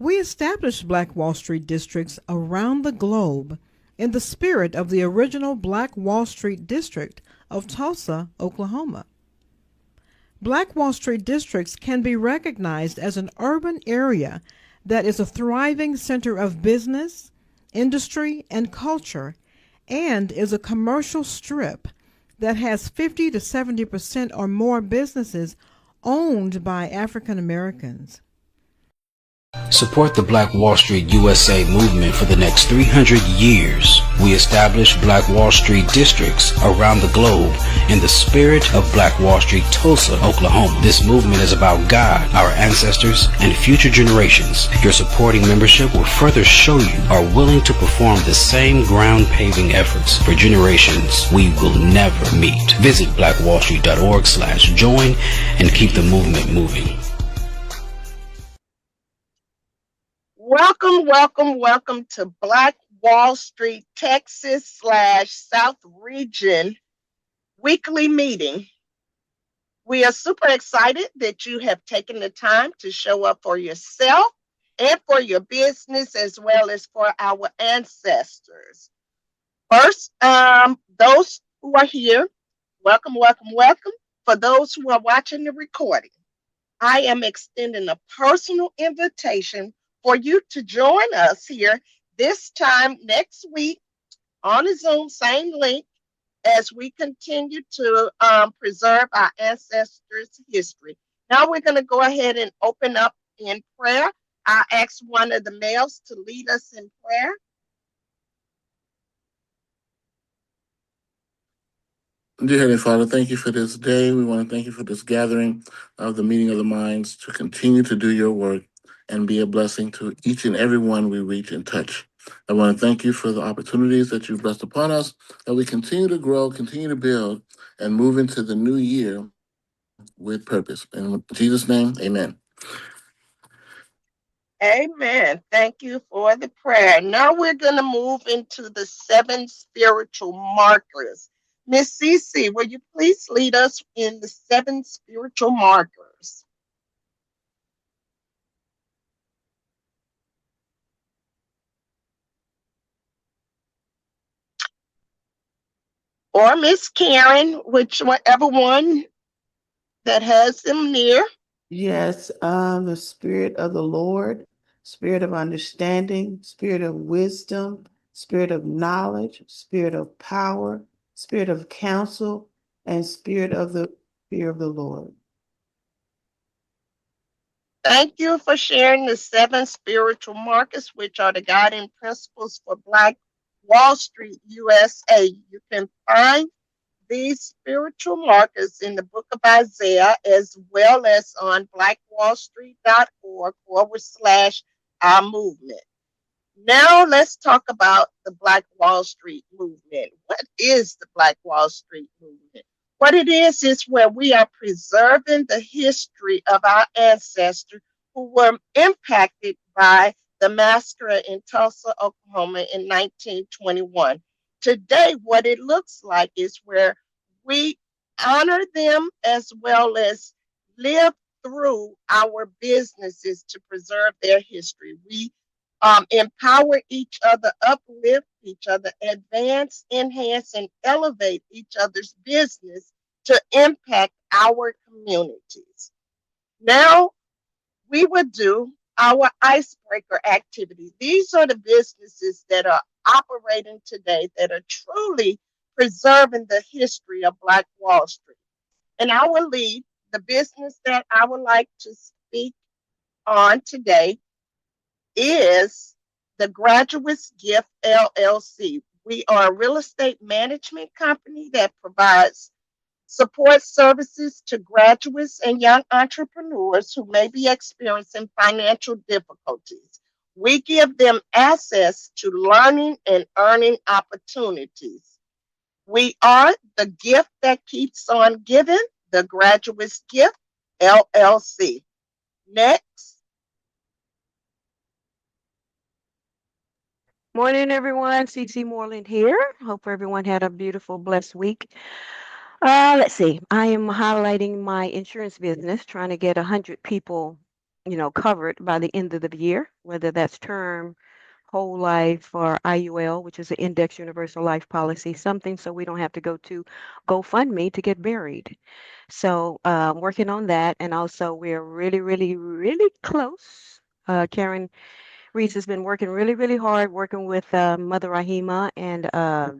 We established Black Wall Street districts around the globe in the spirit of the original Black Wall Street district of Tulsa, Oklahoma. Black Wall Street districts can be recognized as an urban area that is a thriving center of business, industry, and culture, and is a commercial strip that has 50 to 70% or more businesses owned by African Americans. Support the Black Wall Street USA movement for the next 300 years. We established Black Wall Street districts around the globe in the spirit of Black Wall Street, Tulsa, Oklahoma. This movement is about God, our ancestors, and future generations. Your supporting membership will further show you are willing to perform the same ground paving efforts for generations we will never meet. Visit blackwallstreet.org/join and keep the movement moving. Welcome to Black Wall Street, Texas/South Region weekly meeting. We are super excited that you have taken the time to show up for yourself and for your business as well as for our ancestors. First, those who are here, welcome. For those who are watching the recording, I am extending a personal invitation for you to join us here this time next week on a Zoom, same link, as we continue to preserve our ancestors' history. Now we're going to go ahead and open up in prayer. I ask one of the males to lead us in prayer. Dear Heavenly Father, thank you for this day. We want to thank you for this gathering of the meeting of the minds to continue to do your work and be a blessing to each and every one we reach and touch. I want to thank you for the opportunities that you've blessed upon us, that we continue to grow, continue to build, and move into the new year with purpose. In Jesus' name, amen. Amen. Thank you for the prayer. Now we're going to move into the 7 spiritual markers. Miss Cece, will you please lead us in the 7 spiritual markers? Or Miss Karen, whichever one that has them near. Yes, the Spirit of the Lord, Spirit of understanding, Spirit of wisdom, Spirit of knowledge, Spirit of power, Spirit of counsel, and Spirit of the fear of the Lord. Thank you for sharing the 7 spiritual markers, which are the guiding principles for Black Wall Street USA. You can find these spiritual markers in the book of Isaiah as well as on blackwallstreet.org/our movement. Now let's talk about the Black Wall Street movement. What is the Black Wall Street movement? What it is where we are preserving the history of our ancestors who were impacted by the massacre in Tulsa, Oklahoma in 1921. Today, what it looks like is where we honor them as well as live through our businesses to preserve their history. We empower each other, uplift each other, advance, enhance, and elevate each other's business to impact our communities. Now, we would do our icebreaker activity. These are the businesses that are operating today that are truly preserving the history of Black Wall Street. And I will lead the business that I would like to speak on today is the Graduates Gift LLC. We are a real estate management company that provides support services to graduates and young entrepreneurs who may be experiencing financial difficulties. We give them access to learning and earning opportunities. We are the gift that keeps on giving, the Graduates Gift LLC. Next. Morning, everyone. CC Moreland here. Hope everyone had a beautiful, blessed week. Let's see. I am highlighting my insurance business, trying to get 100 people covered by the end of the year, whether that's term, whole life, or IUL, which is an Index Universal Life Policy, something so we don't have to go to GoFundMe to get buried. So working on that, and also we're really, really, really close. Karen Reese has been working really, really hard, working with Mother Rahima and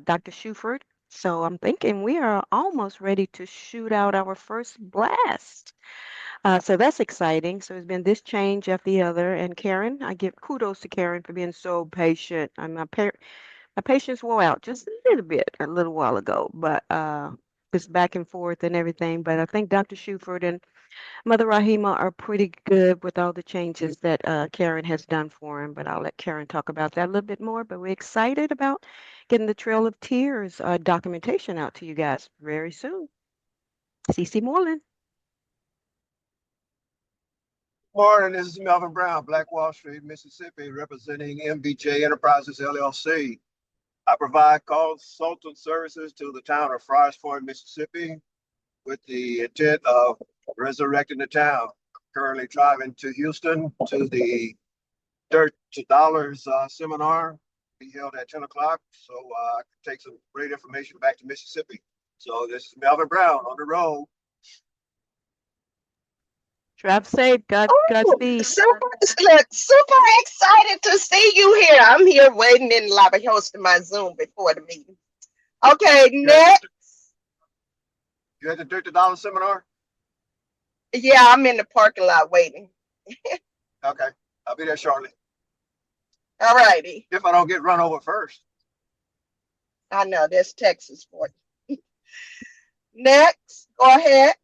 Dr. Shuford. So I'm thinking we are almost ready to shoot out our first blast. So that's exciting. So it's been this change after the other. And Karen, I give kudos to Karen for being so patient. My patience wore out just a little bit a little while ago, but just back and forth and everything. But I think Dr. Shuford and Mother Rahima are pretty good with all the changes that Karen has done for him. But I'll let Karen talk about that a little bit more. But we're excited about getting the Trail of Tears documentation out to you guys very soon. CC Moreland. Morning, this is Melvin Brown, Black Wall Street, Mississippi, representing MBJ Enterprises LLC. I provide consultant services to the town of Friarsport, Mississippi, with the intent of resurrecting the town. Currently driving to Houston to the Dirt to Dollars seminar, be held at 10 o'clock, so I can take some great information back to Mississippi. So this is Melvin Brown on the road. Drive safe. Oh, Godspeed. super excited to see you here. I'm here waiting in the lobby hosting my Zoom before the meeting. Okay, You at next. the Dirt to Dollars seminar? Yeah, I'm in the parking lot waiting. Okay, I'll be there shortly. All righty. If I don't get run over first. I know there's Texas for you. Next, go ahead.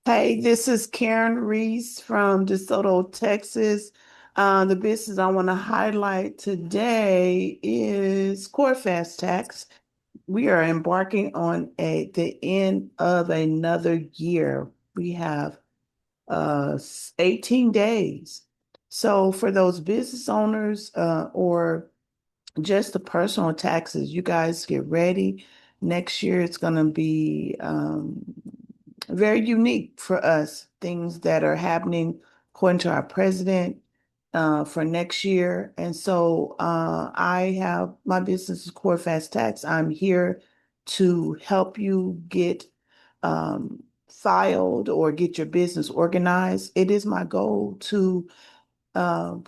Hey, this is Karen Reese from DeSoto, Texas. The business I want to highlight today is CoreFast Tax. We are embarking on the end of another year. We have 18 days. So for those business owners or just the personal taxes, you guys get ready. Next year it's going to be very unique for us, things that are happening according to our president for next year. And so I have my business is Core Fast Tax. I'm here to help you get filed or get your business organized. It is my goal to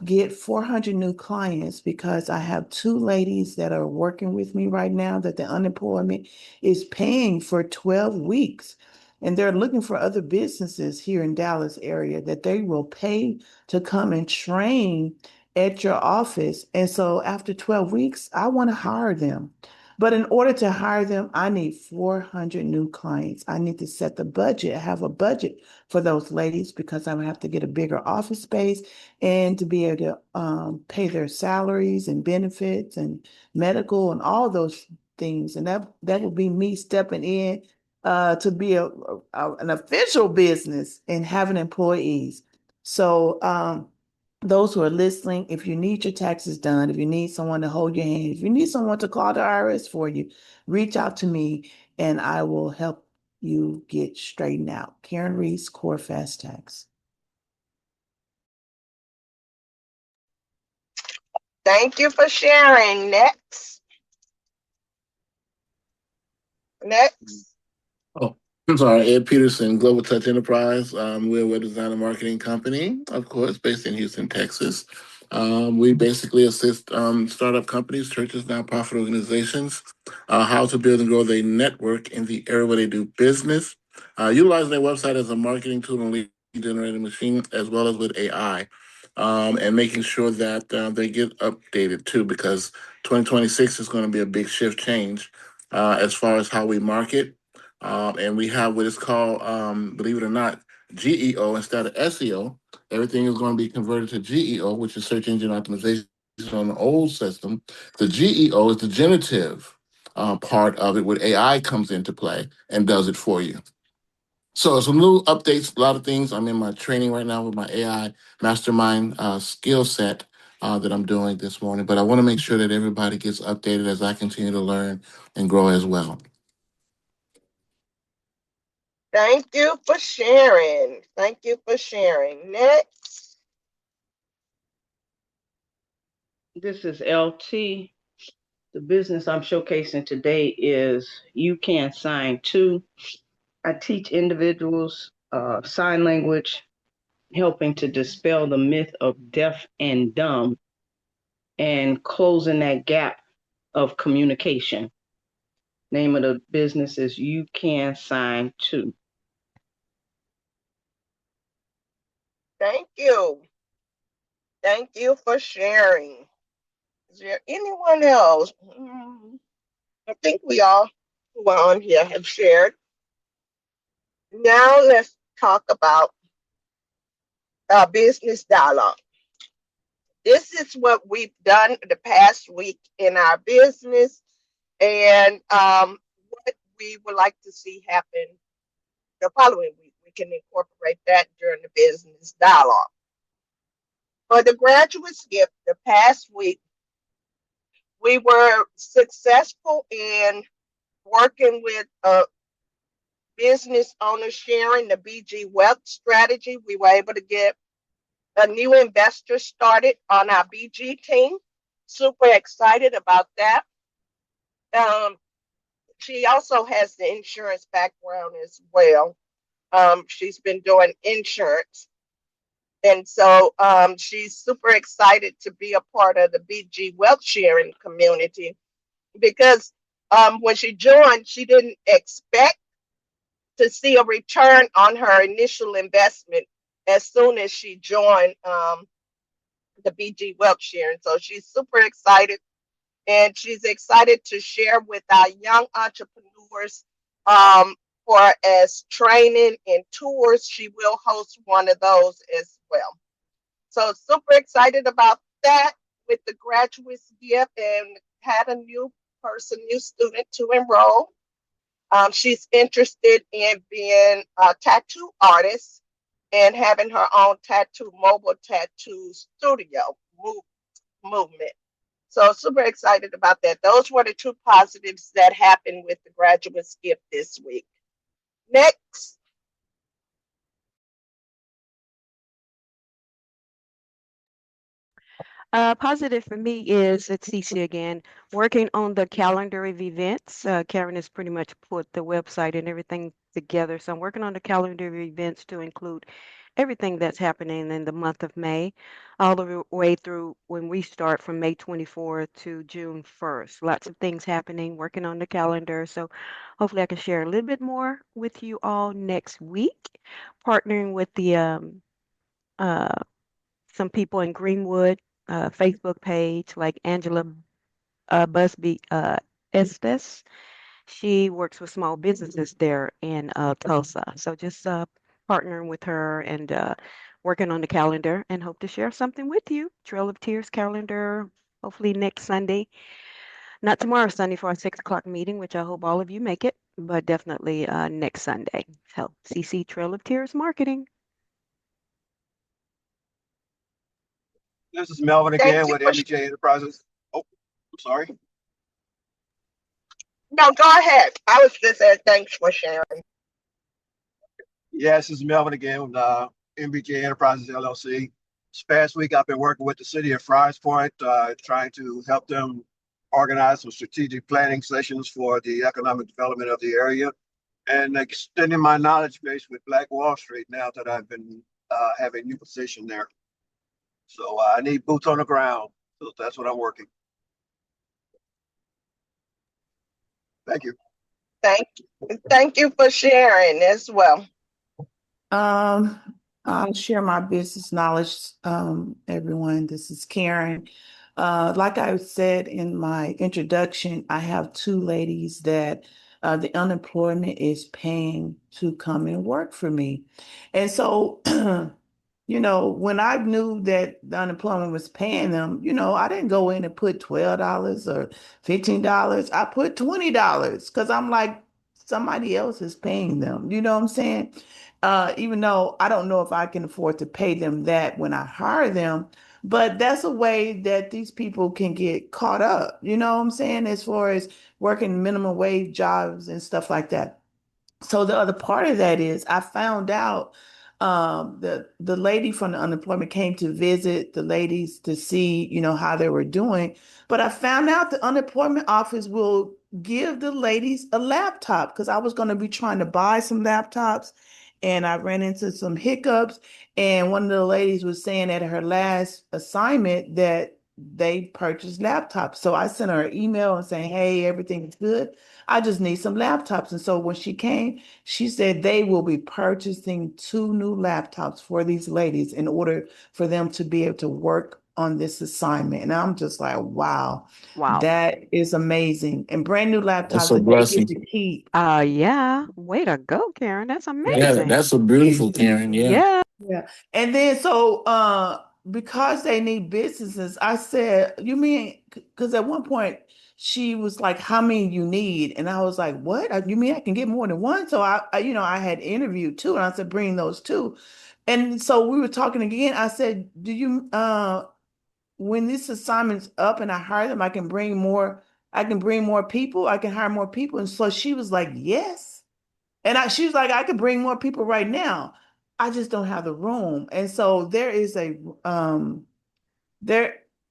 get 400 new clients because I have two ladies that are working with me right now that the unemployment is paying for 12 weeks. And they're looking for other businesses here in Dallas area that they will pay to come and train at your office. And so after 12 weeks, I want to hire them. But in order to hire them, I need 400 new clients. I need to set the budget, have a budget for those ladies because I'm gonna have to get a bigger office space and to be able to pay their salaries and benefits and medical and all those things. And that will be me stepping in to be an official business and having employees. So those who are listening, if you need your taxes done, if you need someone to hold your hand, if you need someone to call the IRS for you, reach out to me and I will help you get straightened out. Karen Reese, Core Fast Tax. Thank you for sharing. Next. Next. Oh, I'm sorry, Ed Peterson, Global Touch Enterprise. We're a web design and marketing company, of course, based in Houston, Texas. We basically assist startup companies, churches, nonprofit organizations, how to build and grow their network in the area where they do business, utilizing their website as a marketing tool and lead generating machine, as well as with AI, and making sure that they get updated too, because 2026 is going to be a big shift change as far as how we market. And we have what is called, believe it or not, GEO instead of SEO. Everything is going to be converted to GEO, which is search engine optimization on the old system. The GEO is the generative part of it, where AI comes into play and does it for you. So some new updates, a lot of things. I'm in my training right now with my AI mastermind skill set that I'm doing this morning. But I want to make sure that everybody gets updated as I continue to learn and grow as well. Thank you for sharing. Thank you for sharing. Next. This is LT. The business I'm showcasing today is You Can Sign Too. I teach individuals sign language, helping to dispel the myth of deaf and dumb and closing that gap of communication. Name of the business is You Can Sign Too. Thank you. Thank you for sharing. Is there anyone else? I think we all who are on here have shared. Now let's talk about business dialogue. This is what we've done the past week in our business and what we would like to see happen the following week. We can incorporate that during the business dialogue. For the graduates gift, the past week, we were successful in working with business owners sharing the BG Wealth strategy. We were able to get a new investor started on our BG team. Super excited about that. She also has the insurance background as well. She's been doing insurance. And so she's super excited to be a part of the BG Wealth Sharing community because when she joined, she didn't expect to see a return on her initial investment as soon as she joined the BG Wealth Sharing. So she's super excited and she's excited to share with our young entrepreneurs for as training and tours. She will host one of those as well. So super excited about that with the graduates gift and had a new person, new student to enroll. She's interested in being a tattoo artist and having her own mobile tattoo studio movement. So super excited about that. Those were the two positives that happened with the graduates gift this week. Next. Positive for me is, it's Cece again, working on the calendar of events. Karen has pretty much put the website and everything together. So I'm working on the calendar of events to include everything that's happening in the month of May, all the way through when we start from May 24th to June 1st. Lots of things happening, working on the calendar. So hopefully I can share a little bit more with you all next week, partnering with the uh, some people in Greenwood Facebook page, like Angela Busby Estes. She works with small businesses there in Tulsa. So just partnering with her and working on the calendar and hope to share something with you. Trail of Tears calendar, hopefully next Sunday. Not tomorrow, Sunday, for our 6 o'clock meeting, which I hope all of you make it, but definitely next Sunday. So, CC Trail of Tears Marketing. This is Melvin Thank again you with for MBJ Enterprises. Oh, I'm sorry. no, go ahead. I was just saying thanks for sharing. Yes, this is Melvin again with MBJ Enterprises LLC. This past week, I've been working with the city of Fry's Point, trying to help them organize some strategic planning sessions for the economic development of the area and extending my knowledge base with Black Wall Street now that I've been having a new position there. So I need boots on the ground. So that's what I'm working. Thank you. Thank thank you for sharing as well. Um, I'll share my business knowledge, everyone. This is Karen. Like I said in my introduction, I have two ladies that the unemployment is paying to come and work for me. And so, when I knew that the unemployment was paying them, I didn't go in and put $12 or $15. I put $20 because I'm like, somebody else is paying them. You know what I'm saying? Even though I don't know if I can afford to pay them that when I hire them, but that's a way that these people can get caught up. You know what I'm saying? As far as working minimum wage jobs and stuff like that. So the other part of that is I found out the lady from the unemployment came to visit the ladies to see, how they were doing. But I found out the unemployment office will give the ladies a laptop because I was going to be trying to buy some laptops and I ran into some hiccups. And one of the ladies was saying at her last assignment that they purchased laptops. So I sent her an email and saying, hey, everything's good. I just need some laptops. And so when she came, she said they will be purchasing two new laptops for these ladies in order for them to be able to work on this assignment. And I'm just like, wow, Wow. that is amazing. And brand new That's laptops a that they get blessing. to keep. Yeah. Way to go, Karen. That's Yeah, amazing. that's a beautiful, Karen. Yeah. Yeah. Yeah. And then so because they need businesses, I said, you mean because at one point she was like, how many you need? And I was like, what? You mean I can get more than one? So I had interviewed two and I said, bring those two. And so we were talking again. I said, do you when this assignment's up and I hire them, I can bring more people, I can hire more people. And so she was like, yes. And she was like, I could bring more people right now. I just don't have the room. And so there,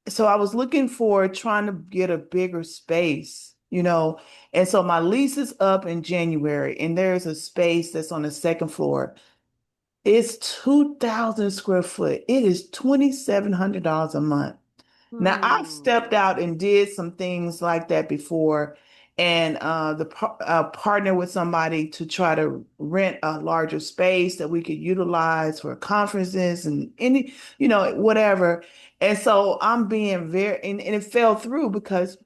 so I was looking for trying to get a bigger space. And so my lease is up in January, and there's a space that's on the second floor. It's 2,000 square foot. It is $2,700 a month. Now, I've stepped Hmm. out and did some things like that before, and partner with somebody to try to rent a larger space that we could utilize for conferences and whatever. And so I'm being and it fell through because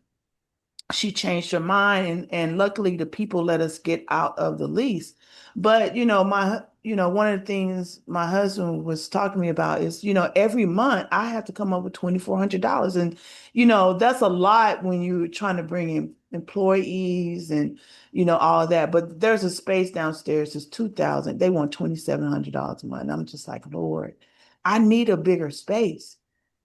she changed her mind and luckily the people let us get out of the lease. But one of the things my husband was talking to me about is every month I have to come up with $2,400. And that's a lot when you're trying to bring in employees and all of that. But there's a space downstairs, it's 2,000. They want $2,700 a month. And I'm just like, Lord, I need a bigger space.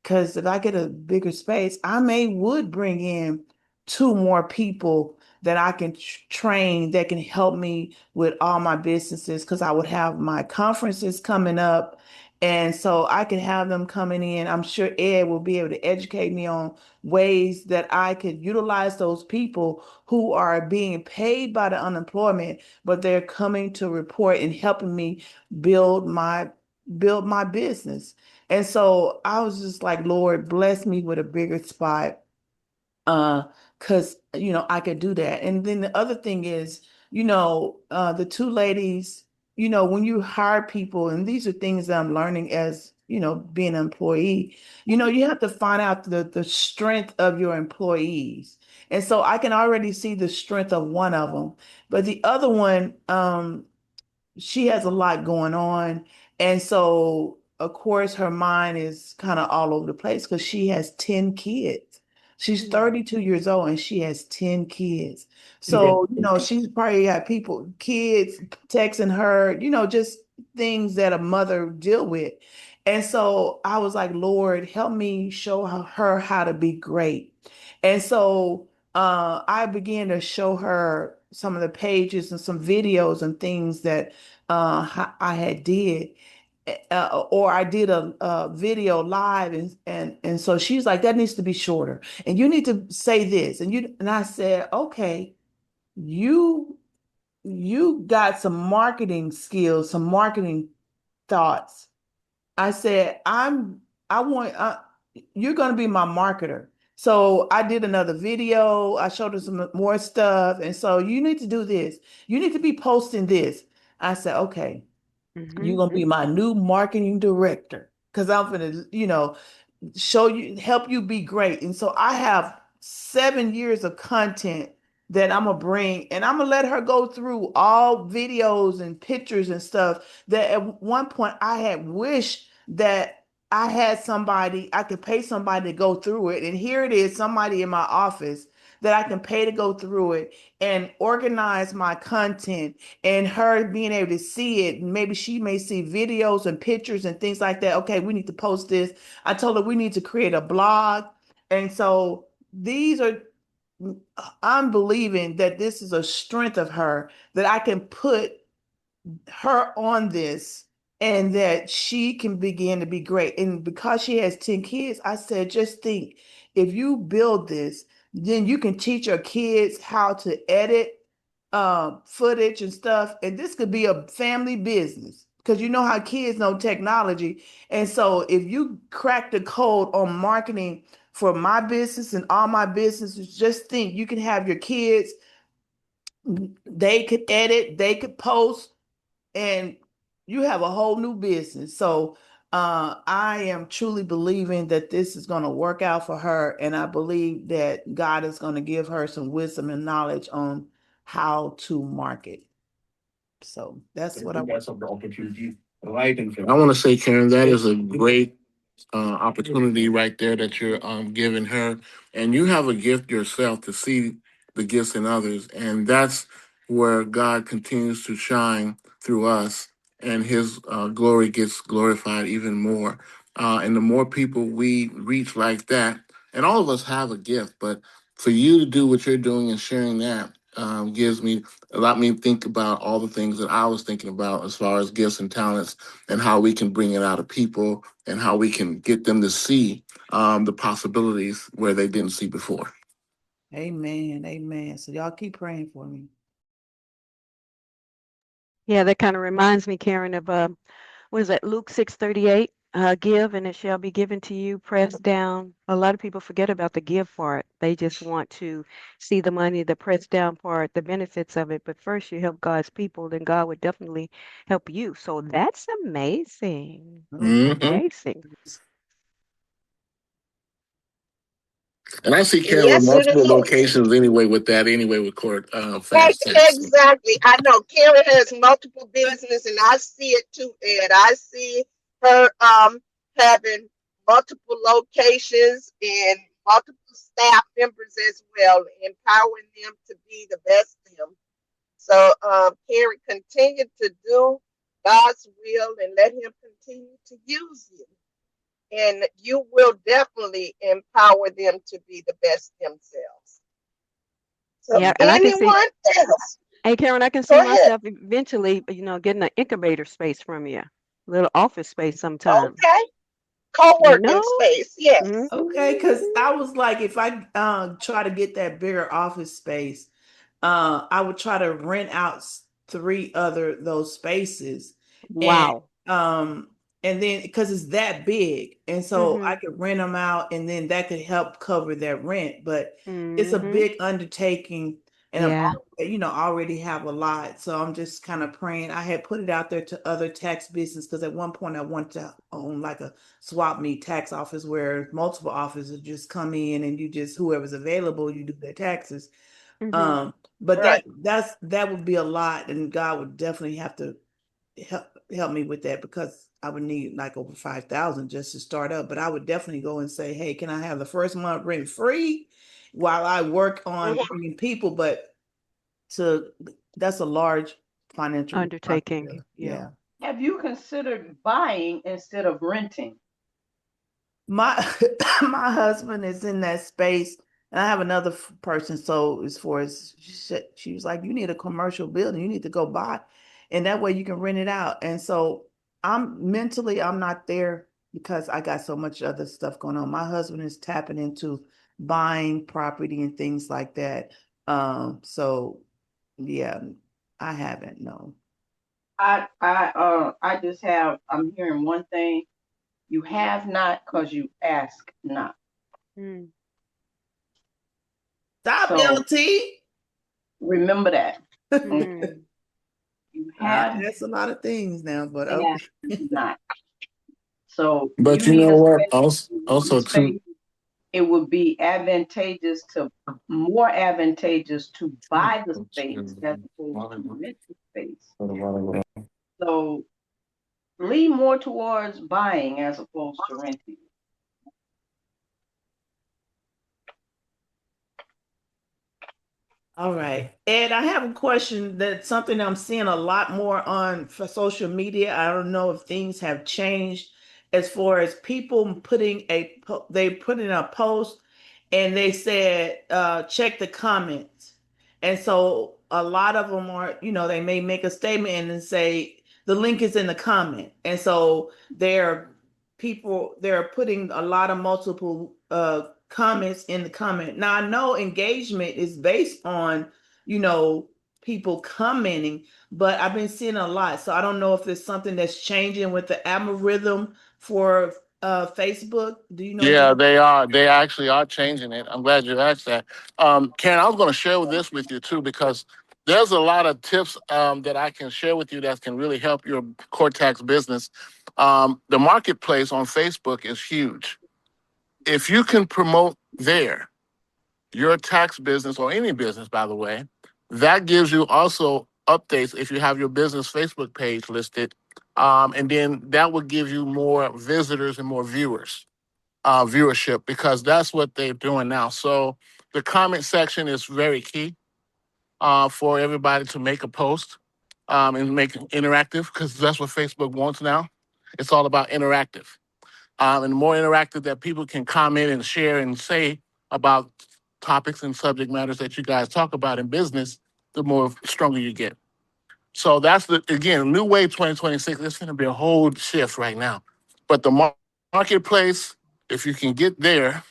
Because if I get a bigger space, I may would bring in two more people that I can train that can help me with all my businesses because I would have my conferences coming up. And so I can have them coming in. I'm sure Ed will be able to educate me on ways that I could utilize those people who are being paid by the unemployment, but they're coming to report and helping me build my build my business. And so I was just like, Lord, bless me with a bigger spot uh because I could do that. And then the other thing is the two ladies, when you hire people, and these are things that I'm learning as being an employee, you have to find out the strength of your employees. And so I can already see the strength of one of them, but the other one, she has a lot going on. And so, of course, her mind is kind of all over the place because she has 10 kids. She's Hmm. 32 years old and she has 10 kids. Yeah. So, she's probably got kids texting her, just things that a mother deal with. And so I was like, Lord, help me show her how to be great. And so I began to show her some of the pages and some videos and things that I had did, or I did a video live, and so she's like, that needs to be shorter, and you need to say this, and I said, okay, you you got some marketing skills, some marketing thoughts. I said, I want, you're going to be my marketer. So I did another video. I showed her some more stuff. And so you need to do this. You need to be posting this. I said, okay, Hmm. you're going to be my new marketing director because I'm going to, show you, help you be great. And so I have 7 years of content that I'm gonna bring, and I'm gonna let her go through all videos and pictures and stuff that at one point I had wished that I had somebody, I could pay somebody to go through it. And here it is, somebody in my office that I can pay to go through it and organize my content and her being able to see it. Maybe she may see videos and pictures and things like that. Okay, we need to post this. I told her we need to create a blog. And so these are, I'm believing that this is a strength of her that I can put her on this and that she can begin to be great. And because she has 10 kids, I said, just think, if you build this, then you can teach your kids how to edit footage and stuff. And this could be a family business because you know how kids know technology. And so if you crack the code on marketing for my business and all my businesses, just think you can have your kids, they could edit, they could post, and you have a whole new business. So I am truly believing that this is going to work out for her, and I believe that God is going to give her some wisdom and knowledge on how to market. So that's what I want. I want to say, Karen, that is a great opportunity right there that you're giving her, and you have a gift yourself to see the gifts in others, and that's where God continues to shine through us, and His glory gets glorified even more. And the more people we reach like that, and all of us have a gift, but for you to do what you're doing and sharing that gives me let me think about all the things that I was thinking about as far as gifts and talents and how we can bring it out of people and how we can get them to see the possibilities where they didn't see before. Amen. Amen. So y'all keep praying for me. Yeah, that kind of reminds me, Karen, of what is that, Luke 6:38? Give and it shall be given to you, pressed down. A lot of people forget about the give part. They just want to see the money, the pressed down part, the benefits of it. But first, you help God's people, then God would definitely help you. So that's amazing. Mhm. Amazing. And I see Karen with Yes, it multiple is. locations anyway with that, anyway, with court fast tax. Exactly. I know Karen has multiple business, and I see it too, Ed. I see her having multiple locations and multiple staff members as well, empowering them to be the best them. So, Karen, continue to do God's will and let Him continue to use you. And you will definitely empower them to be the best themselves. So, Yeah, and I can see, anyone else? hey, Karen, I can Go see ahead. myself eventually, getting an incubator space from you, little office space sometime. Okay. You Co-working know? space. Yes. Okay, because Mhm. I was like, if I try to get that bigger office space, I would try to rent out three other those spaces, and Wow. um, and then because it's that big, and so I Mhm. could rent them out, and then that could help cover that rent. But it's a Mhm. big undertaking, and Yeah. already have a lot, so I'm just kind of praying. I had put it out there to other tax business because at one point I wanted to own like a swap meet tax office where multiple offices just come in and you just whoever's available, you do their taxes. Mhm. But Right. that would be a lot, and God would definitely have to help me with that because I would need like over 5,000 just to start up. But I would definitely go and say, hey, can I have the first month rent free while I work on Mhm. bringing people? But to that's a large financial Undertaking. responsibility. Yeah. Yeah. Have you considered buying instead of renting? My my husband is in that space, and I have another person. So as far as she was like, you need a commercial building, you need to go buy, and that way you can rent it out. And so I'm not there because I got so much other stuff going on. My husband is tapping into buying property and things like that. So yeah, I haven't, no. I just have. I'm hearing one thing: you have not because you ask not. Mm. Stop, So LT. remember that. Okay? Mm. You I have asked a lot of things now, but okay. asked not. So But you you need know a what? space. Also, You want a also too. space. It would be more advantageous to buy the space as opposed to rent the space. So lean more towards buying as opposed to renting. All right. Ed, I have a question that's something I'm seeing a lot more on for social media. I don't know if things have changed as far as people they put in a post and they said check the comments. And so a lot of them are, they may make a statement and then say the link is in the comment. And so they're putting a lot of multiple comments in the comment. Now I know engagement is based on, people commenting, but I've been seeing a lot. So I don't know if there's something that's changing with the algorithm for Facebook. Do you know Yeah, anything? they are. They actually are changing it. I'm glad you asked that. Karen, I was going to share this with you too, because there's a lot of tips that I can share with you that can really help your core tax business. The marketplace on Facebook is huge. If you can promote there, your tax business or any business, by the way, that gives you also updates if you have your business Facebook page listed. And then that will give you more visitors and more viewership, because that's what they're doing now. So the comment section is very key for everybody to make a post and make it interactive, because that's what Facebook wants now. It's all about interactive. And the more interactive that people can comment and share and say about topics and subject matters that you guys talk about in business, the more stronger you get. So that's again, new wave 2026. It's going to be a whole shift right now. But the marketplace, if you can get there,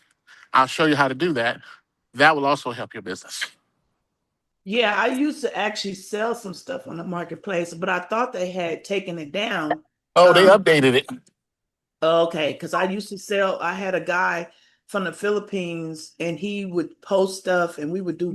I'll show you how to do that. That will also help your business. Yeah, I used to actually sell some stuff on the marketplace, but I thought they had taken it down. Oh, they updated it. Okay, because I used to sell, I had a guy from the Philippines and he would post stuff and we would do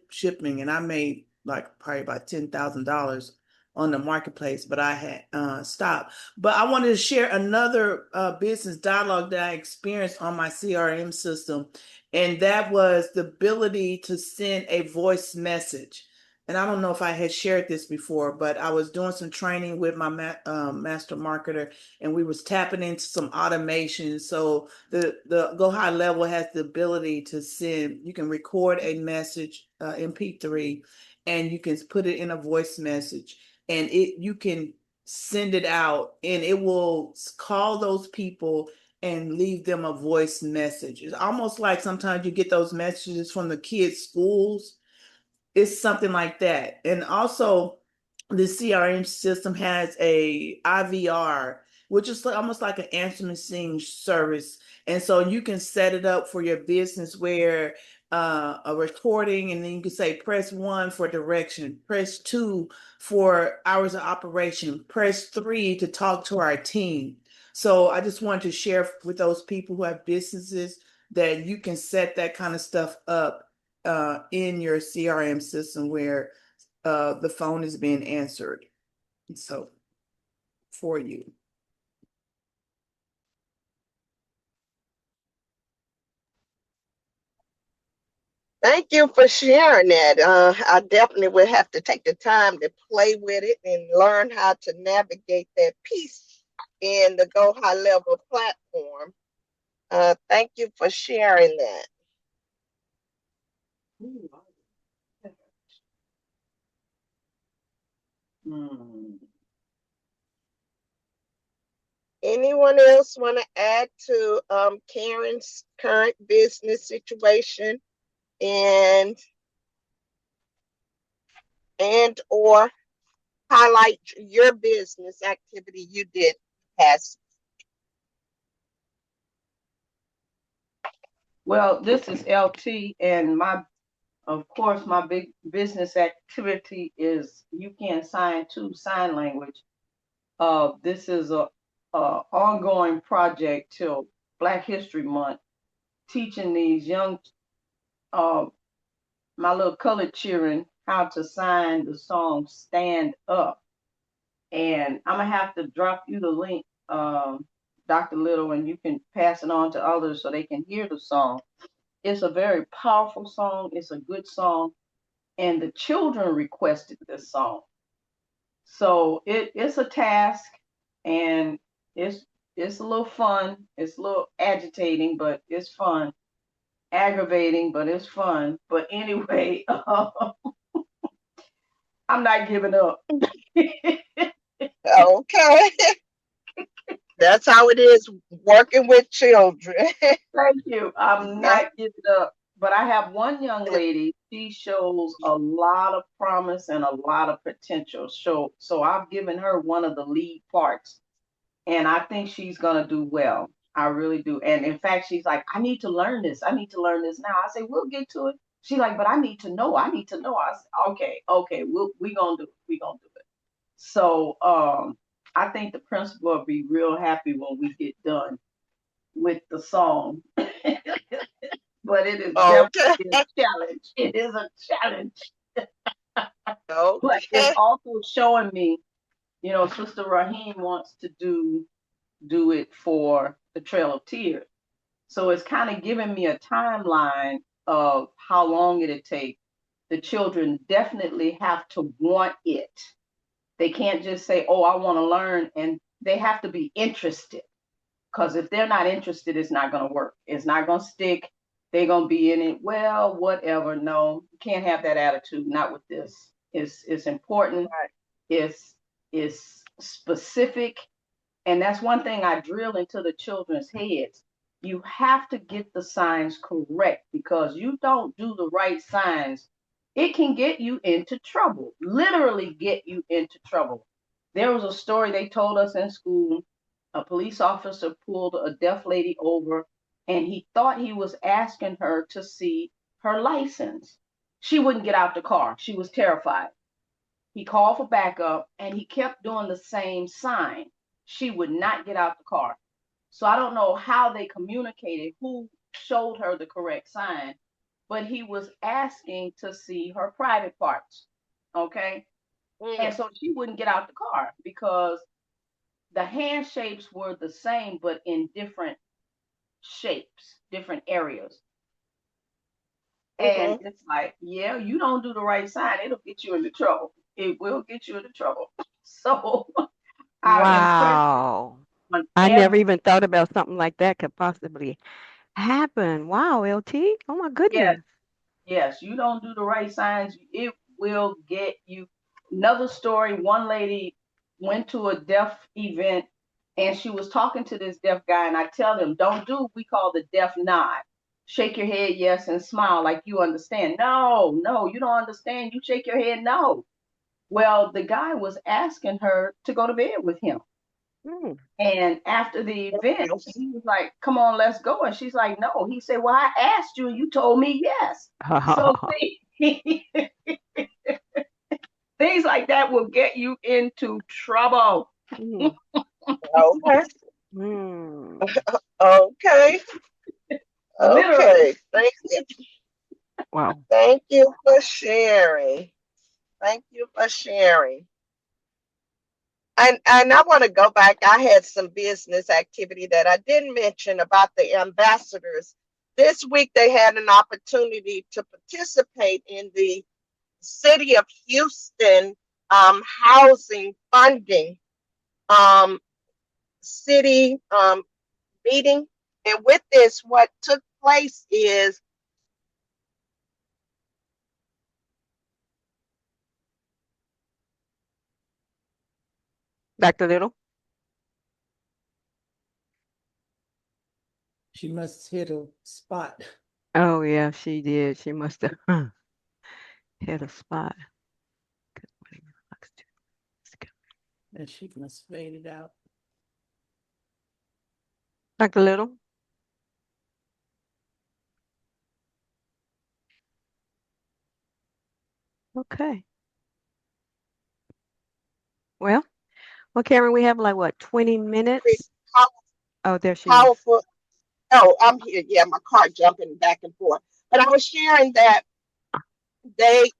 shipping, and I made like probably about $10,000 on the marketplace, but I had stopped. But I wanted to share another business dialogue that I experienced on my CRM system, and that was the ability to send a voice message. And I don't know if I had shared this before, but I was doing some training with my master marketer, and we was tapping into some automation. So the Go High Level has the ability to send. You can record a message, MP3, and you can put it in a voice message, and you can send it out, and it will call those people and leave them a voice message. It's almost like sometimes you get those messages from the kids' schools. It's something like that. And also, the CRM system has a IVR, which is almost like an answer machine service. And so you can set it up for your business where a recording, and then you can say press 1 for direction, press 2 for hours of operation, press 3 to talk to our team. So I just wanted to share with those people who have businesses that you can set that kind of stuff up in your CRM system where the phone is being answered. So for you. Thank you for sharing that. I definitely will have to take the time to play with it and learn how to navigate that piece in the Go High Level platform. Thank you for sharing that. Anyone else want to add to Karen's current business situation and or highlight your business activity you did past? Well, this is LT, and of course, my big business activity is You Can Sign Too sign language. This is a ongoing project till Black History Month, teaching these young, my little colored children how to sign the song "Stand Up." And I'm gonna have to drop you the link, Dr. Little, and you can pass it on to others so they can hear the song. It's a very powerful song. It's a good song, and the children requested this song. So it's a task, and it's it's a little fun. It's a little agitating, but it's fun. Aggravating, but it's fun. But anyway, I'm not giving up. Okay. That's how it is working with children. Thank you. I'm not giving up. But I have one young lady, she shows a lot of promise and a lot of potential. So I've given her one of the lead parts, and I think she's gonna do well. I really do. And in fact, she's like, I need to learn this. I need to learn this now. I say, we'll get to it. She's like, but I need to know. I need to know. I said, okay, we gonna do it. We gonna do it. So I think the principal will be real happy when we get done with the song. But it is Okay. definitely a challenge. It is a challenge. But it's Okay. also showing me, Sister Raheem wants to do it for the Trail of Tears. So it's kind of giving me a timeline of how long it'll take. The children definitely have to want it. They can't just say, oh, I want to learn, and they have to be interested. Because if they're not interested, it's not going to work. It's not going to stick. They're going to be in it. Well, whatever. No, you can't have that attitude. Not with this. It's important. Right. It's specific. And that's one thing I drill into the children's heads. You have to get the signs correct, because you don't do the right signs, it can get you into trouble, literally get you into trouble. There was a story they told us in school. A police officer pulled a deaf lady over, and he thought he was asking her to see her license. She wouldn't get out the car. She was terrified. He called for backup, and he kept doing the same sign. She would not get out the car. So I don't know how they communicated, who showed her the correct sign, but he was asking to see her private parts. Okay. And so she wouldn't get out the car because the hand shapes were the same, but in different shapes, different areas. And Mm-hmm. it's like, yeah, you don't do the right sign, it'll get you into trouble. It will get you into trouble. So I impress Wow. on I never every, even thought about something like that could possibly happen. Wow, LT. Oh my yes, goodness. yes, you don't do the right signs, it will get you. Another story, one lady went to a deaf event, and she was talking to this deaf guy, and I tell them, don't do what we call the deaf nod. Shake your head yes and smile like you understand. No, no, you don't understand. You shake your head no. Well, the guy was asking her to go to bed with him. Hmm. And after the event, he was like, come on, let's go. And she's like, no. He said, well, I asked you and you told me yes. So see, things like that will get you into trouble. Hmm. Okay. Hmm. Okay. Literally. Okay. Thank you. Wow. Thank you for sharing. Thank you for sharing. And I want to go back. I had some business activity that I didn't mention about the ambassadors. This week they had an opportunity to participate in the City of Houston housing funding um, city meeting. And with this, what took place is Dr. Little? She must hit a spot. Oh yeah, she did. She must have hit a spot. And she must fade it out. Dr. Little? Okay. Well, Karen, we have like what, 20 pretty minutes? Oh, there she is. powerful. Oh, I'm here. Yeah, my car jumping back and forth. But I was sharing that they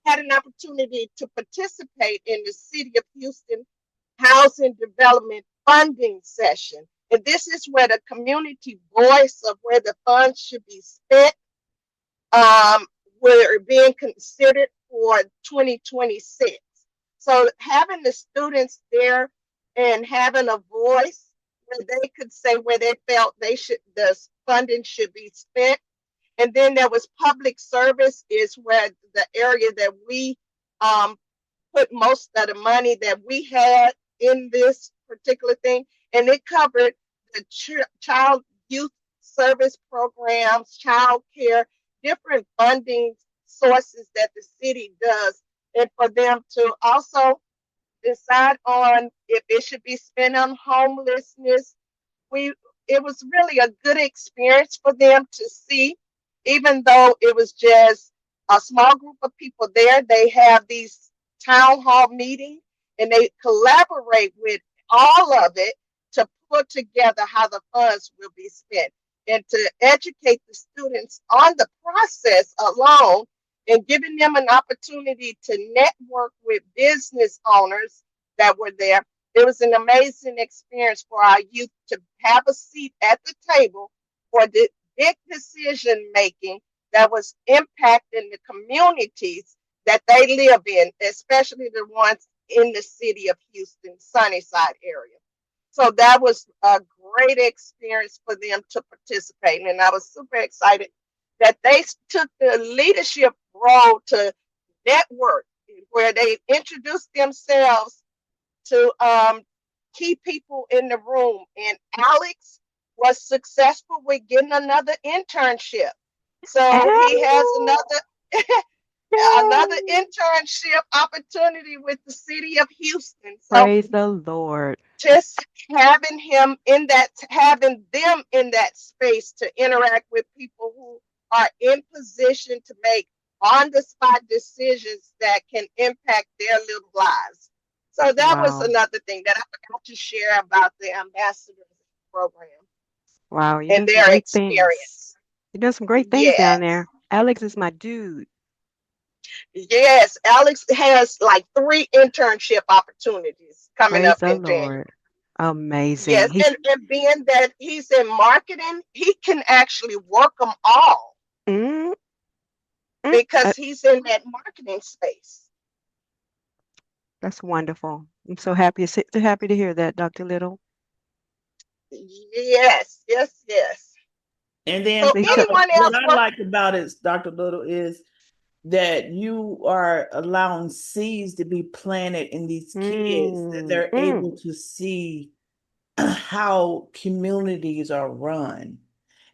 had an opportunity to participate in the City of Houston housing development funding session. And this is where the community voice of where the funds should be spent um, were being considered for 2026. So having the students there and having a voice where they could say where they felt the funding should be spent. And then there was public service is where the area that we um, put most of the money that we had in this particular thing, and it covered the child youth service programs, child care, different funding sources that the city does, and for them to also decide on if it should be spent on homelessness. We It was really a good experience for them to see, even though it was just a small group of people there. They have these town hall meetings and they collaborate with all of it to put together how the funds will be spent and to educate the students on the process alone and giving them an opportunity to network with business owners that were there. It was an amazing experience for our youth to have a seat at the table for the big decision making that was impacting the communities that they live in, especially the ones in the city of Houston, Sunnyside area. So that was a great experience for them to participate in. And I was super excited that they took the leadership role to network, where they introduced themselves to key people in the room. And Alex was successful with getting another internship. So he has another internship opportunity with the city of Houston. So Praise the Lord. just having them in that space to interact with people who are in position to make on the spot decisions that can impact their little lives. So that was Wow. another thing that I forgot to share about the ambassadors program Wow. You're and doing some their great things. experience. You're doing some great things down Yes. there. Alex is my dude. Yes, Alex has like 3 internship opportunities coming Praise up the in January. Lord. Amazing. Yes, and being that he's in marketing, he can actually work them all Mm, because he's in that marketing space. that's wonderful. I'm so happy, so happy to hear that, Dr. Little. Yes, yes, yes. And then So See, so anyone what else I work? like about it, Dr. Little, is that you are allowing seeds to be planted in these kids, that mm, they're mm, able to see how communities are run.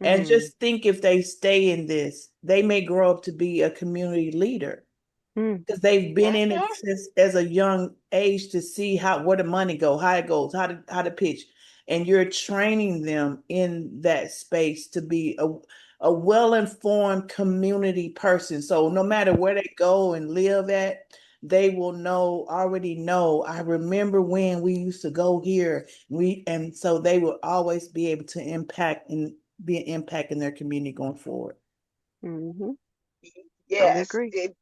And mm, just think, if they stay in this, they may grow up to be a community leader, mm, because they've been in it Mhm. since as a young age to see how where the money go, how it goes, how to pitch, and you're training them in that space to be a well-informed community person. So no matter where they go and live at, they will already know. I remember when we used to go here, and so they will always be able to impact and be an impact in their community going forward. mm-hmm. Totally Yes. agree.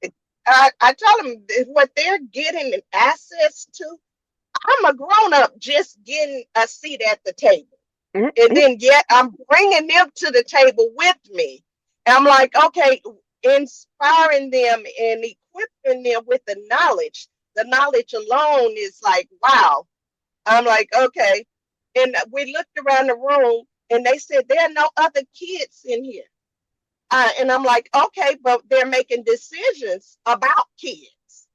I tell them what they're getting access to. I'm a grown up just getting a seat at the table. Mm, And mm, then yet I'm bringing them to the table with me. And I'm like, okay, inspiring them and equipping them with the knowledge. The knowledge alone is like, wow. I'm like, okay. And we looked around the room and they said, there are no other kids in here. And I'm like, okay, but they're making decisions about kids.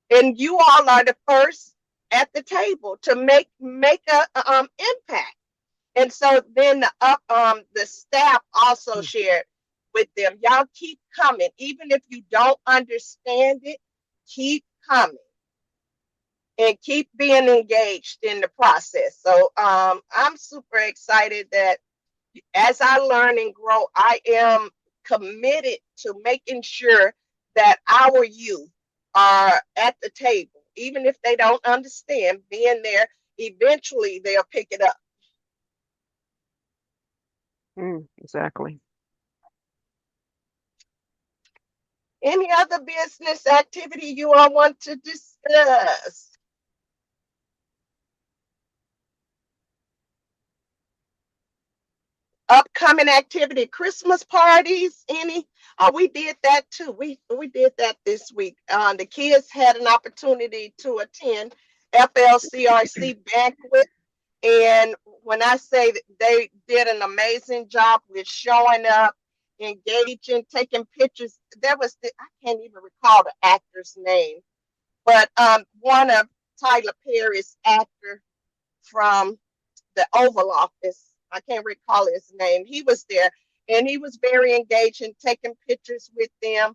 And you all are the first at the table to make a impact. And so then the staff also mm, shared with them, y'all keep coming. Even if you don't understand it, keep coming and keep being engaged in the process. So I'm super excited that as I learn and grow, I am committed to making sure that our youth are at the table. Even if they don't understand, being there, eventually they'll pick it up. exactly. Any other business activity you all want to discuss? Upcoming activity, Christmas parties, any? Oh, we did that too. We did that this week. The kids had an opportunity to attend FLCRC banquet, and when I say that they did an amazing job with showing up, engaging, taking pictures. I can't even recall the actor's name, but one of Tyler Perry's actor from the Oval Office. I can't recall his name. He was there, and he was very engaged in taking pictures with them.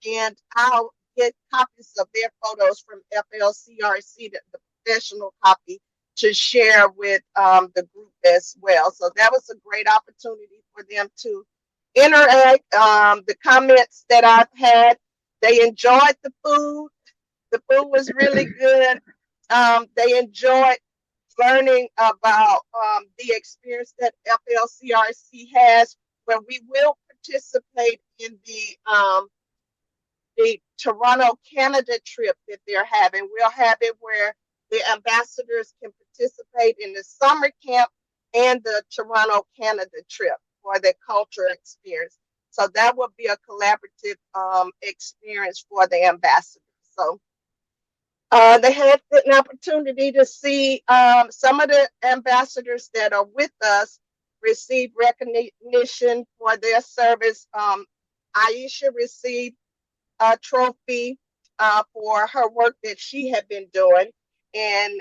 And I'll get copies of their photos from FLCRC, the professional copy, to share with the group as well. So that was a great opportunity for them to interact. The comments that I've had, they enjoyed the food. The food was really good. They enjoyed learning about the experience that FLCRC has, where we will participate in the Toronto, Canada trip that they're having. We'll have it where the ambassadors can participate in the summer camp and the Toronto, Canada trip for the culture experience. So that will be a collaborative experience for the ambassadors. So they had an opportunity to see some of the ambassadors that are with us receive recognition for their service. Aisha received a trophy for her work that she had been doing. And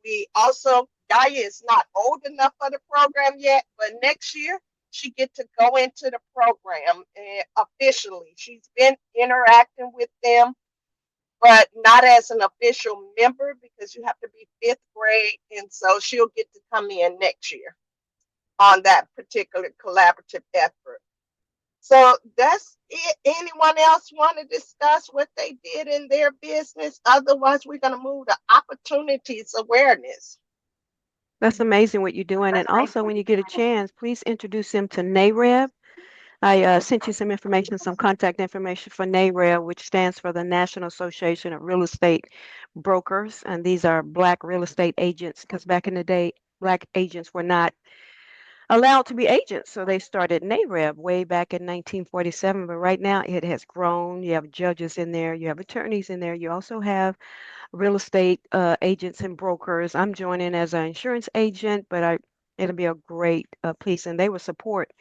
we also, Gaia is not old enough for the program yet, but next year she get to go into the program officially. She's been interacting with them, but not as an official member because you have to be fifth grade. And so she'll get to come in next year on that particular collaborative effort. So that's it. Anyone else want to discuss what they did in their business? Otherwise, we're going to move to opportunities awareness. That's amazing what you're doing. And also, when you get a chance, please introduce him to NAREB. I sent you some information, some contact information for NAREB, which stands for the National Association of Real Estate Brokers. And these are Black real estate agents, because back in the day, Black agents were not allowed to be agents. So they started NAREB way back in 1947. But right now, it has grown. You have judges in there, you have attorneys in there, you also have real estate agents and brokers. I'm joining as an insurance agent, but it'll be a great piece, and they will support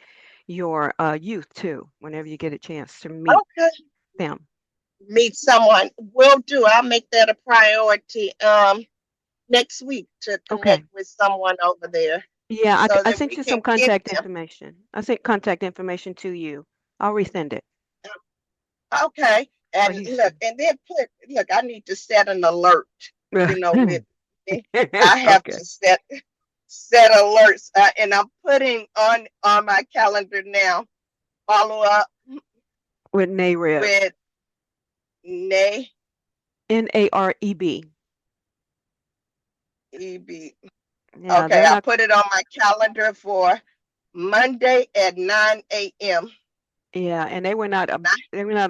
your youth too whenever you get a chance to meet Okay. them. Meet someone. Will do. I'll make that a priority next week to Okay. connect with someone over there Yeah, so I that sent we you can some get contact them. information. I sent contact information to you. I'll resend it Okay. for And look, Houston. and then look, I need to set an alert, with me. I have Okay. to set alerts, and I'm putting on my calendar now. Follow up With NAREB. with Nay NAREB. EB. Yeah, Okay, they're I not. put it on my calendar for Monday at 9 a.m. Yeah, and they were not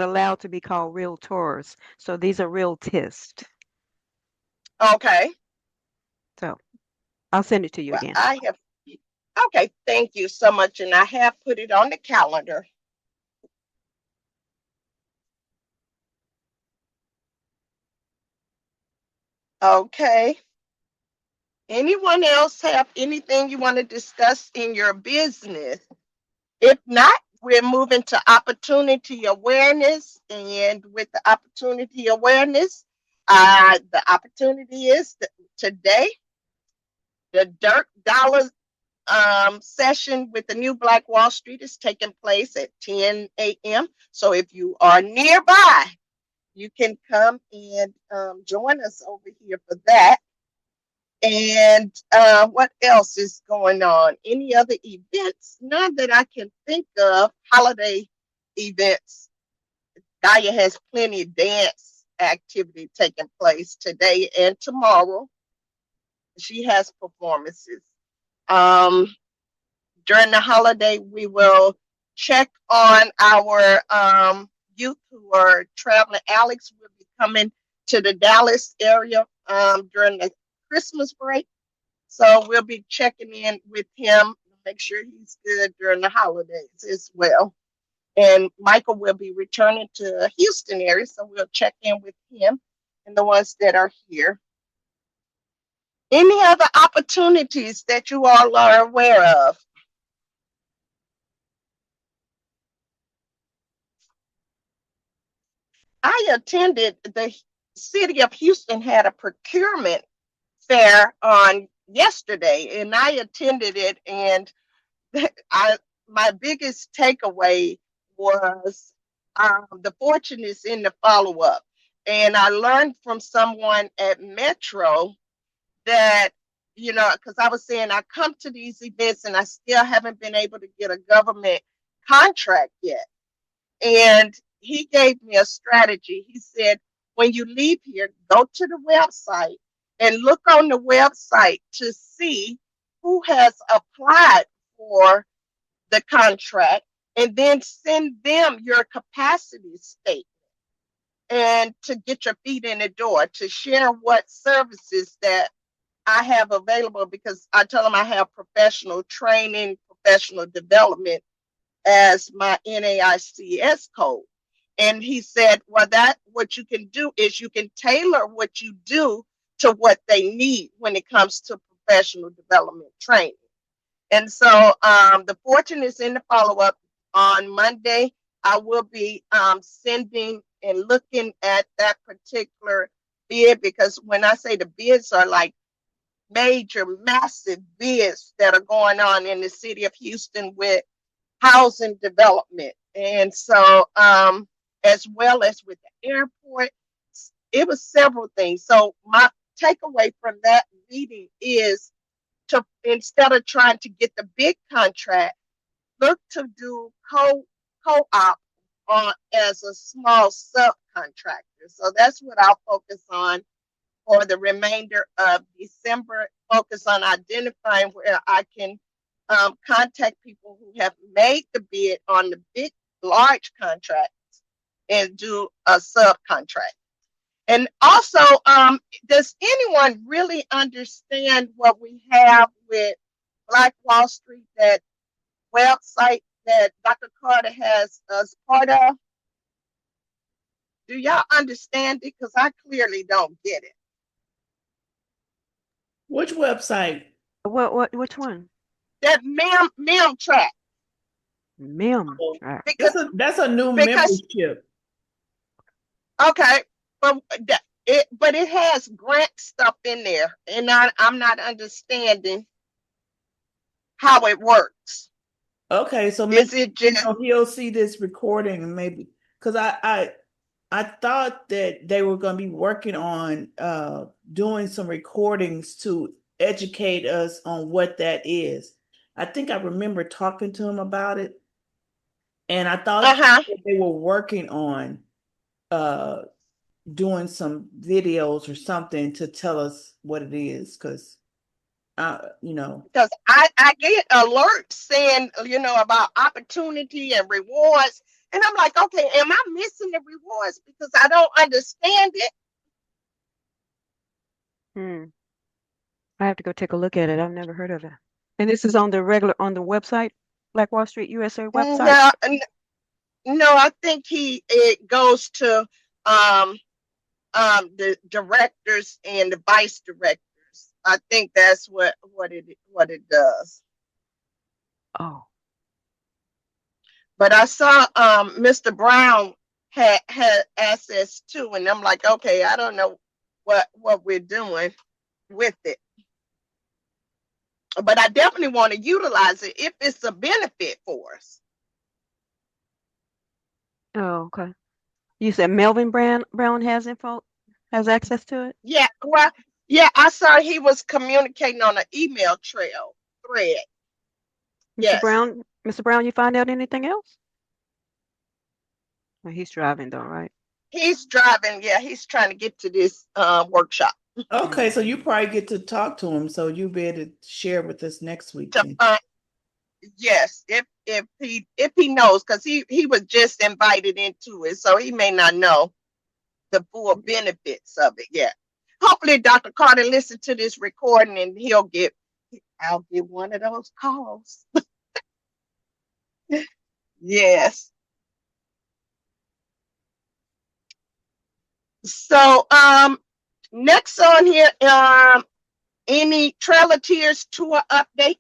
allowed to be called realtors. So these are realtists. Okay. So I'll send it to you Well, again. I have. Okay, thank you so much, and I have put it on the calendar. Okay. Anyone else have anything you want to discuss in your business? If not, we're moving to opportunity awareness. And with the opportunity awareness, the opportunity is today, the Dirt Dollar session with the new Black Wall Street is taking place at 10 a.m. So if you are nearby, you can come and join us over here for that. And what else is going on? Any other events? None that I can think of. Holiday events. Gaia has plenty of dance activity taking place today and tomorrow. She has performances. Um, During the holiday, we will check on our youth who are traveling. Alex will be coming to the Dallas area during the Christmas break. So we'll be checking in with him, make sure he's good during the holidays as well. And Michael will be returning to Houston area, so we'll check in with him and the ones that are here. Any other opportunities that you all are aware of? I attended the city of Houston had a procurement fair on yesterday, and I attended it. And I my biggest takeaway was the fortune is in the follow up, and I learned from someone at Metro that, because I was saying I come to these events and I still haven't been able to get a government contract yet. And he gave me a strategy. He said, when you leave here, go to the website and look on the website to see who has applied for the contract, and then send them your capacity statement and to get your feet in the door, to share what services that I have available, because I tell them I have professional training, professional development as my NAICS code. And he said, well, that what you can do is you can tailor what you do to what they need when it comes to professional development training. And so the fortune is in the follow up on Monday. I will be sending and looking at that particular bid, because when I say the bids are like major, massive bids that are going on in the city of Houston with housing development. And so, as well as with the airport, it was several things. So my takeaway from that meeting is to, instead of trying to get the big contract, look to do co-op on as a small subcontractor. So that's what I'll focus on for the remainder of December. Focus on identifying where I can contact people who have made the bid on the big, large contracts and do a subcontract. And also, does anyone really understand what we have with Black Wall Street, that website that Dr. Carter has us part of? Do y'all understand it? Because I clearly don't get it. Which website? Which one? That MemTrac. MemTrac. That's a new because membership. okay, but it has grant stuff in there, and I'm not understanding how it works. Okay, so Is maybe it just he'll see this recording, and maybe because I thought that they were going to be working on doing some recordings to educate us on what that is. I think I remember talking to him about it, and I thought that they were working on doing some videos or something to tell us what it is, because because I get alerts saying, about opportunity and rewards, and I'm like, okay, am I missing the rewards because I don't understand it? I have to go take a look at it. I've never heard of it. And this is on the website, Black Wall Street USA website? No, I think it goes to the directors and the vice directors. I think that's what it does. Oh. But I saw Mr. Brown had access too, and I'm like, okay, I don't know what we're doing with it, but I definitely want to utilize it if it's a benefit for us. Oh, okay. You said Melvin Brown has access to it? Yeah, well, yeah, I saw he was communicating on an email thread. Mr. Brown, you find out anything else? Well, he's driving though, right? He's driving. Yeah, he's trying to get to this workshop. Okay, so you probably get to talk to him, so you'll be able to share with us next week. Yes, if he knows, because he was just invited into it, so he may not know the full benefits of it yet. Hopefully, Dr. Carter listened to this recording and I'll get one of those calls. Yes. So next on here, any Trail of Tears tour updates?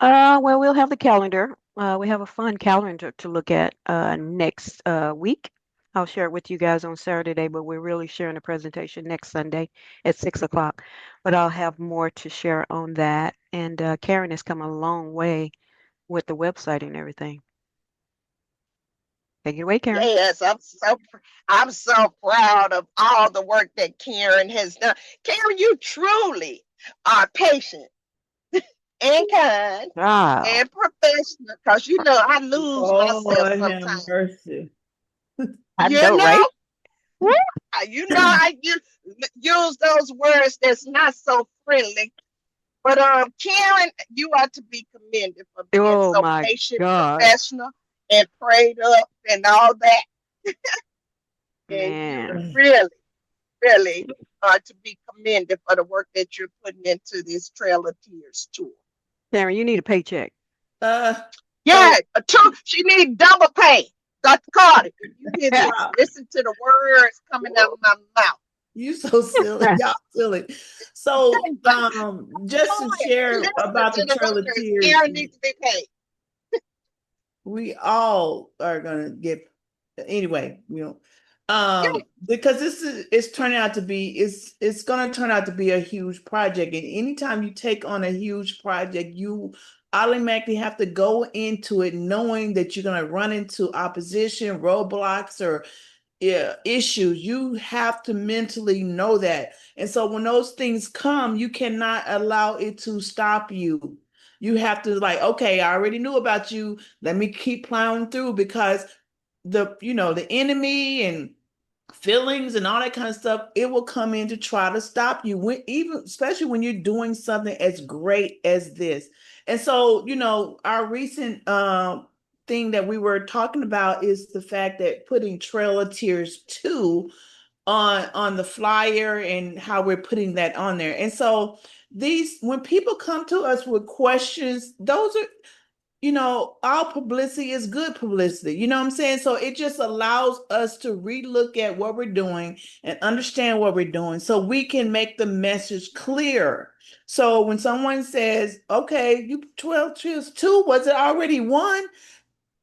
Well, we'll have the calendar. We have a fun calendar to look at next week. I'll share it with you guys on Saturday, but we're really sharing the presentation next Sunday at 6 o'clock. But I'll have more to share on that. And Karen has come a long way with the website and everything. Take it away, Karen. Yes, I'm so proud of all the work that Karen has done. Karen, you truly are patient and kind Wow. and professional because you know I lose myself Lord have sometimes. mercy. I You know, right? know, I use those words that's not so friendly. But Karen, you are to be commended for being Oh so my patient, God, professional, and prayed up and all that. And you man. really are to be commended for the work that you're putting into this Trail of Tears tour. Karen, you need a paycheck. Uh, Yeah, so she need double pay. Dr. Carter, if you hear this, wow, listen to the words coming out of my mouth. you so silly. Y'all silly. So But just oh, to if you share listen about to the the Trail of words, Tears, Karen needs to be paid. we all are gonna get anyway, Yeah, because this is it's turning out to be it's gonna turn out to be a huge project. And anytime you take on a huge project, you automatically have to go into it knowing that you're gonna run into opposition, roadblocks, or yeah, issues. You have to mentally know that. And so when those things come, you cannot allow it to stop you. You have to like, okay, I already knew about you. Let me keep plowing through because the enemy and feelings and all that kind of stuff, it will come in to try to stop you when even especially when you're doing something as great as this. And so, our recent thing that we were talking about is the fact that putting Trail of Tears 2 on the flyer and how we're putting that on there. And so these when people come to us with questions, those are all publicity is good publicity. You know what I'm saying? So it just allows us to relook at what we're doing and understand what we're doing so we can make the message clear. So when someone says, okay, you 12 choose two, was it already one?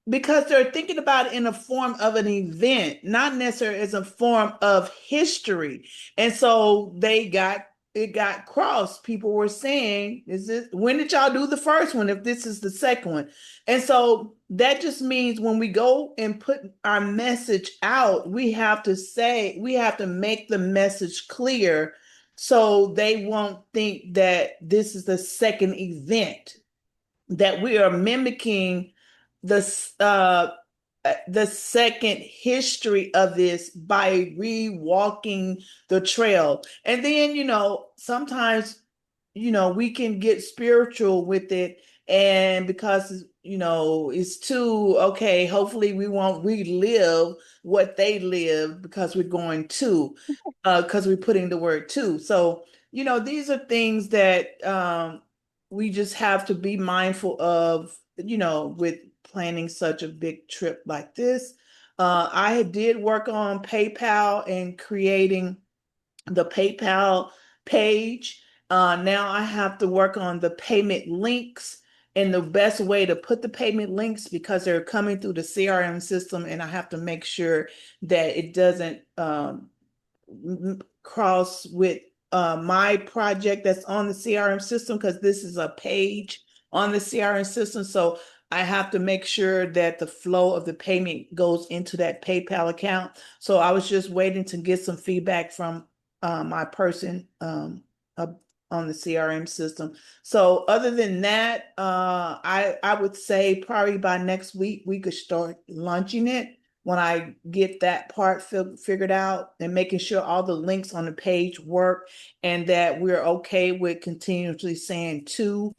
Because they're thinking about it in a form of an event, not necessarily as a form of history. And so it got crossed. People were saying, is this when did y'all do the first one if this is the second one? And so that just means when we go and put our message out, we have to make the message clear so they won't think that this is the second event, that we are mimicking the the second history of this by re-walking the trail. And then, sometimes, we can get spiritual with it. And because, it's too, okay, hopefully we won't relive what they lived because we're going to, because we're putting the word to. So, these are things that we just have to be mindful of, with planning such a big trip like this. I did work on PayPal and creating the PayPal page. Now I have to work on the payment links and the best way to put the payment links because they're coming through the CRM system, and I have to make sure that it doesn't cross with my project that's on the CRM system because this is a page on the CRM system. So I have to make sure that the flow of the payment goes into that PayPal account. So I was just waiting to get some feedback from my person on the CRM system. So other than that, I would say probably by next week we could start launching it when I get that part figured out and making sure all the links on the page work and that we're okay with continuously saying to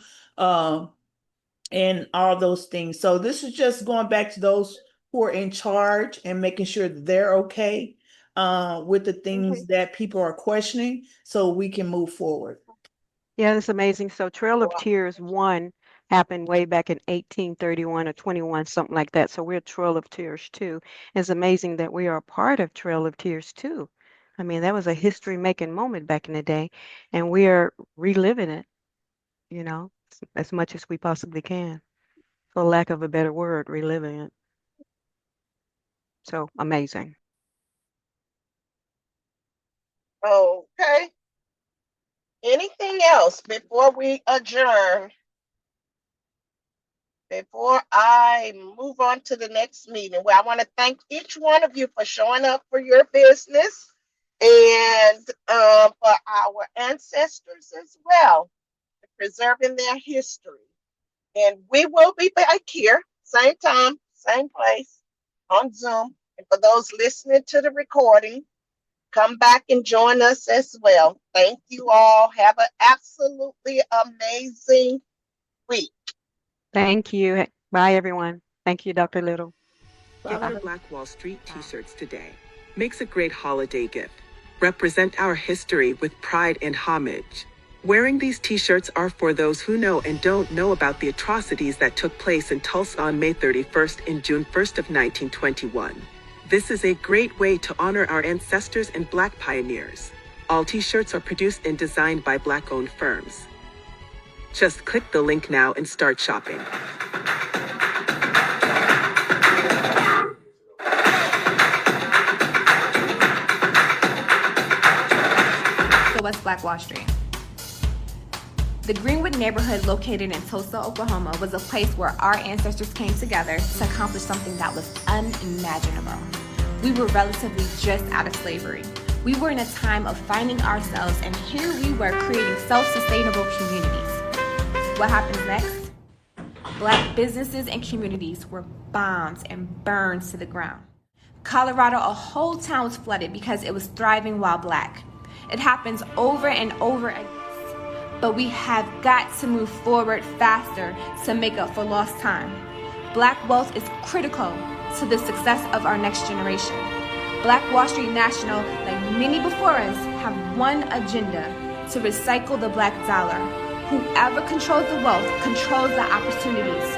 and all those things. So this is just going back to those who are in charge and making sure that they're okay with the things that people are questioning so we can move forward. Yeah, it's amazing. So Trail of Tears 1 happened way back in 1831 or 21, something like that. So we're Trail of Tears 2. It's amazing that we are a part of Trail of Tears 2. I mean, that was a history-making moment back in the day, and we are reliving it, as much as we possibly can, for lack of a better word, reliving it. So amazing. Okay. Anything else before we adjourn? Before I move on to the next meeting, well, I want to thank each one of you for showing up for your business and for our ancestors as well, preserving their history. And we will be back here, same time, same place, on Zoom. And for those listening to the recording, come back and join us as well. Thank you all. Have an absolutely amazing week. Thank you. Bye, everyone. Thank you, Dr. Little. Get our Black Wall Street t-shirts today. Makes a great holiday gift. Represent our history with pride and homage. Wearing these t-shirts are for those who know and don't know about the atrocities that took place in Tulsa on May 31st and June 1st of 1921. This is a great way to honor our ancestors and Black pioneers. All t-shirts are produced and designed by Black-owned firms. Just click the link now and start shopping. So what's Black Wall Street? The Greenwood neighborhood located in Tulsa, Oklahoma was a place where our ancestors came together to accomplish something that was unimaginable. We were relatively just out of slavery. We were in a time of finding ourselves, and here we were creating self-sustainable communities. What happens next? Black businesses and communities were bombed and burned to the ground. Colorado, a whole town was flooded because it was thriving while Black. It happens over and over again. But we have got to move forward faster to make up for lost time. Black wealth is critical to the success of our next generation. Black Wall Street National, like many before us, have one agenda: to recycle the Black dollar. Whoever controls the wealth controls the opportunities.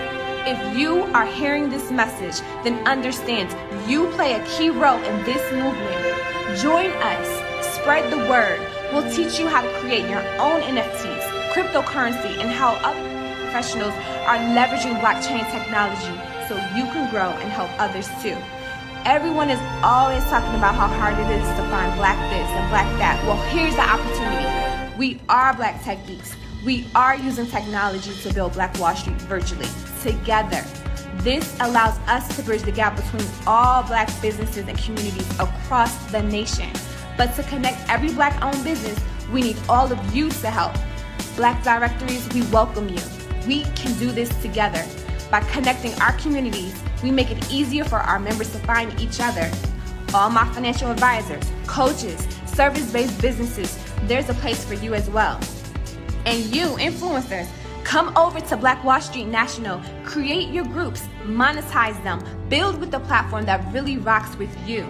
If you are hearing this message, then understand you play a key role in this movement. Join us, spread the word. We'll teach you how to create your own NFTs, cryptocurrency, and how other professionals are leveraging blockchain technology so you can grow and help others too. Everyone is always talking about how hard it is to find Black this and Black that. Well, here's the opportunity. We are Black tech geeks. We are using technology to build Black Wall Street virtually, together. This allows us to bridge the gap between all Black businesses and communities across the nation. But to connect every Black-owned business, we need all of you to help. Black directories, we welcome you. We can do this together. By connecting our communities, we make it easier for our members to find each other. All my financial advisors, coaches, service-based businesses, there's a place for you as well. And you, influencers, come over to Black Wall Street National, create your groups, monetize them, build with the platform that really rocks with you.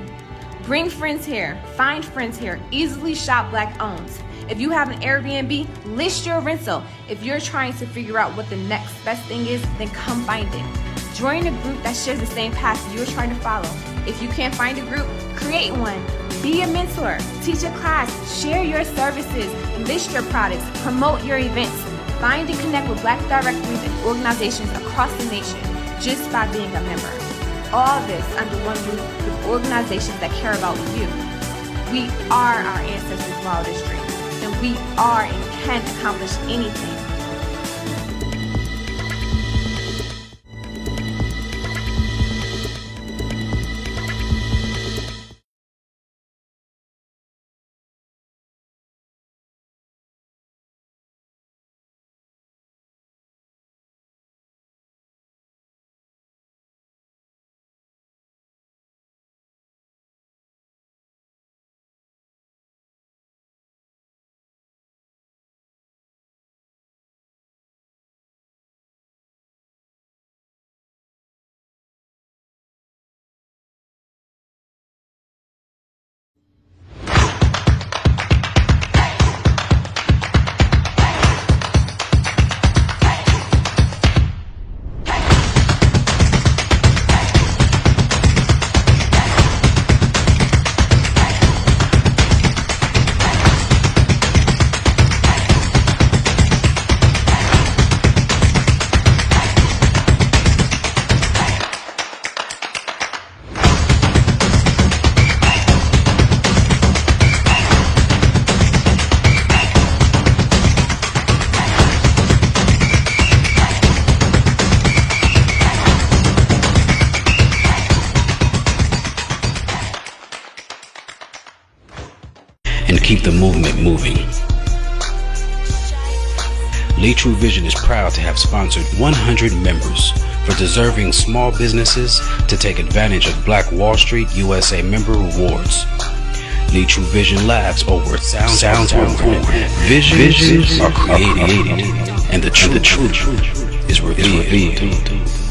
Bring friends here, find friends here, easily shop Black owned. If you have an Airbnb, list your rental. If you're trying to figure out what the next best thing is, then come find it. Join a group that shares the same path you're trying to follow. If you can't find a group, create one. Be a mentor, teach a class, share your services, list your products, promote your events. Find and connect with Black directories and organizations across the nation just by being a member. All this under one roof with organizations that care about you. We are our ancestors' wildest dreams, and we are and can accomplish anything. keep the movement moving. Lee True Vision is proud to have sponsored 100 members for deserving small businesses to take advantage of Black Wall Street USA member rewards. Lee True Vision Labs over sounds are born. Visions are created, and the truth is revealed.